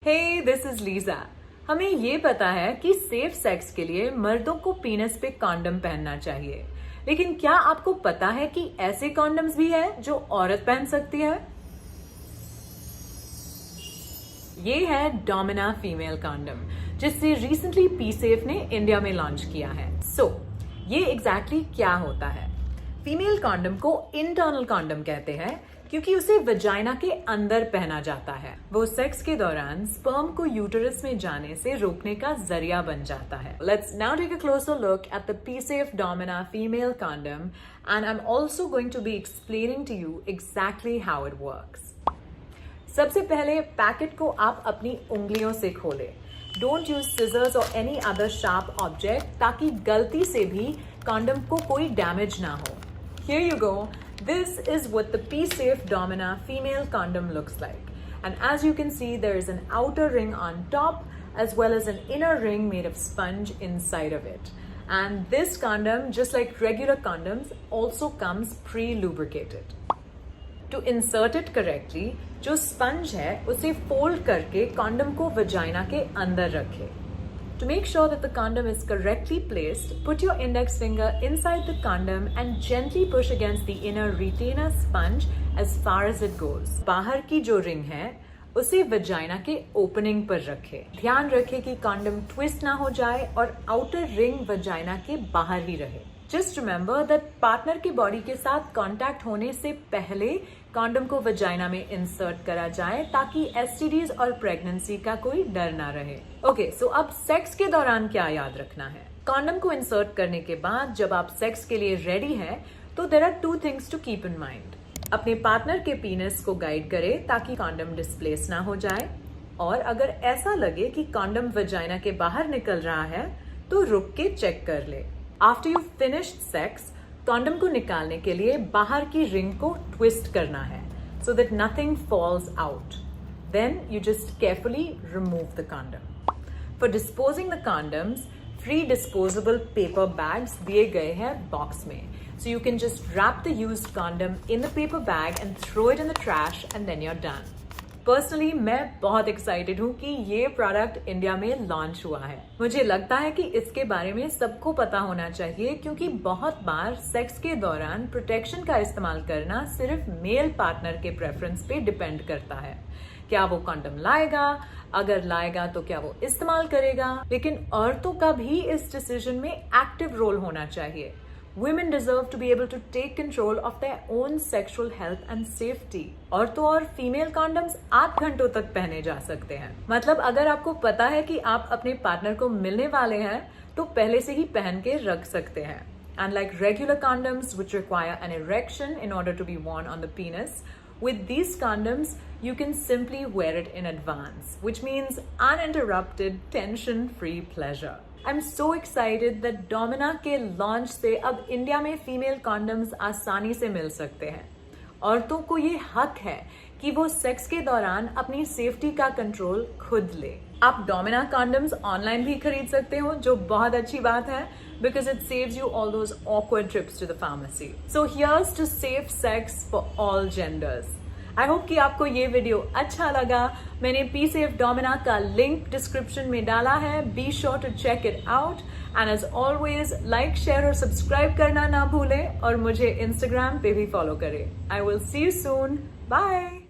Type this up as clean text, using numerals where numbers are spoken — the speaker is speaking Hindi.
Hey this is Lisa. हमें ये पता है कि सेफ सेक्स के लिए मर्दों को पीनस पे कॉन्डम पहनना चाहिए, लेकिन क्या आपको पता है कि ऐसे कॉन्डम्स भी है जो औरत पहन सकती है? ये है डोमिना फीमेल कॉन्डम, जिससे रिसेंटली पी सेफ ने इंडिया में लॉन्च किया है। ये एग्जैक्टली क्या होता है? फीमेल कॉन्डम को इंटरनल कॉन्डम कहते हैं क्योंकि उसे वजाइना के अंदर पहना जाता है। वो सेक्स के दौरान स्पर्म को यूटरस में जाने से रोकने का जरिया बन जाता है। Let's now take a closer look at the P-Safe Domina female condom, and I'm also going to be explaining to you exactly how it works. सबसे पहले पैकेट को आप अपनी उंगलियों से खोलें। Don't use scissors or any other sharp object ताकि गलती से भी कॉन्डम को कोई डैमेज ना हो। Here you go. This is what the P-Safe Domina female condom looks like. And as you can see, there is an outer ring on top as well as an inner ring made of sponge inside of it. And this condom, just like regular condoms, also comes pre-lubricated. To insert it correctly, जो sponge है उसे fold करके condom को vagina के अंदर रखें. To make sure that the condom is correctly placed, put your index finger inside the condom and gently push against the inner retainer sponge as far as it goes. बाहर की जो रिंग है उसे वजाइना के ओपनिंग पर रखें। ध्यान रखें कि कॉन्डम ट्विस्ट ना हो जाए और आउटर रिंग वजाइना के बाहर ही रहे। Just remember that पार्टनर की बॉडी के साथ कांटेक्ट होने से पहले कॉन्डम को वजाइना में इंसर्ट करा जाए ताकि एसटीडीज और प्रेगनेंसी का कोई डर ना रहे। ओके, सो अब सेक्स के दौरान क्या याद रखना है? कॉन्डम को इंसर्ट करने के बाद जब आप सेक्स के लिए रेडी हैं, तो there are 2 things to keep in mind. अपने पार्टनर के पीनस को गाइड करें ताकि कॉन्डम डिस्प्लेस ना हो जाए, और अगर ऐसा लगे कि कॉन्डम वजाइना के बाहर निकल रहा है तो रुक के चेक कर ले। After you've finished sex, condom को निकालने के लिए बाहर की रिंग को ट्विस्ट करना है so that nothing falls out. Then you just carefully remove the condom. For disposing the condoms, free disposable paper bags दिए गए हैं बॉक्स में. So you can just wrap the used condom in the paper bag and throw it in the trash and then you're done. Personally मैं बहुत एक्साइटेड हूँ कि ये प्रोडक्ट इंडिया में लॉन्च हुआ है। मुझे लगता है कि इसके बारे में सबको पता होना चाहिए क्योंकि बहुत बार सेक्स के दौरान प्रोटेक्शन का इस्तेमाल करना सिर्फ मेल पार्टनर के प्रेफरेंस पे डिपेंड करता है। क्या वो कॉन्डम लाएगा? अगर लाएगा तो क्या वो इस्तेमाल करेगा? लेकिन औरतों का भी इस डिसीजन में एक्टिव रोल होना चाहिए। Women deserve to be able to take control of their own sexual health and safety. औरतों और फीमेल कॉन्डम्स 8 घंटों तक पहने जा सकते हैं। मतलब अगर आपको पता है कि आप अपने पार्टनर को मिलने वाले हैं तो पहले से ही पहन के रख सकते हैं। Unlike regular condoms which require an erection in order to be worn on the penis, with these condoms you can simply wear it in advance, which means uninterrupted, tension-free pleasure. I'm so excited that Domina के लॉन्च से अब इंडिया में फीमेल कॉन्डम्स आसानी से मिल सकते हैं। औरतों को ये हक है कि वो सेक्स के दौरान अपनी सेफ्टी का कंट्रोल खुद ले। आप डोमिना कॉन्डम्स ऑनलाइन भी खरीद सकते हो, जो बहुत अच्छी बात है because it saves you all those awkward trips to the pharmacy. So here's to safe sex for all genders. I hope कि आपको ये वीडियो अच्छा लगा। मैंने पी सेफ डोमिना का लिंक डिस्क्रिप्शन में डाला है। Be sure to check it out and as always like, share और सब्सक्राइब करना ना भूलें और मुझे इंस्टाग्राम पे भी फॉलो करें। I will see you soon. Bye.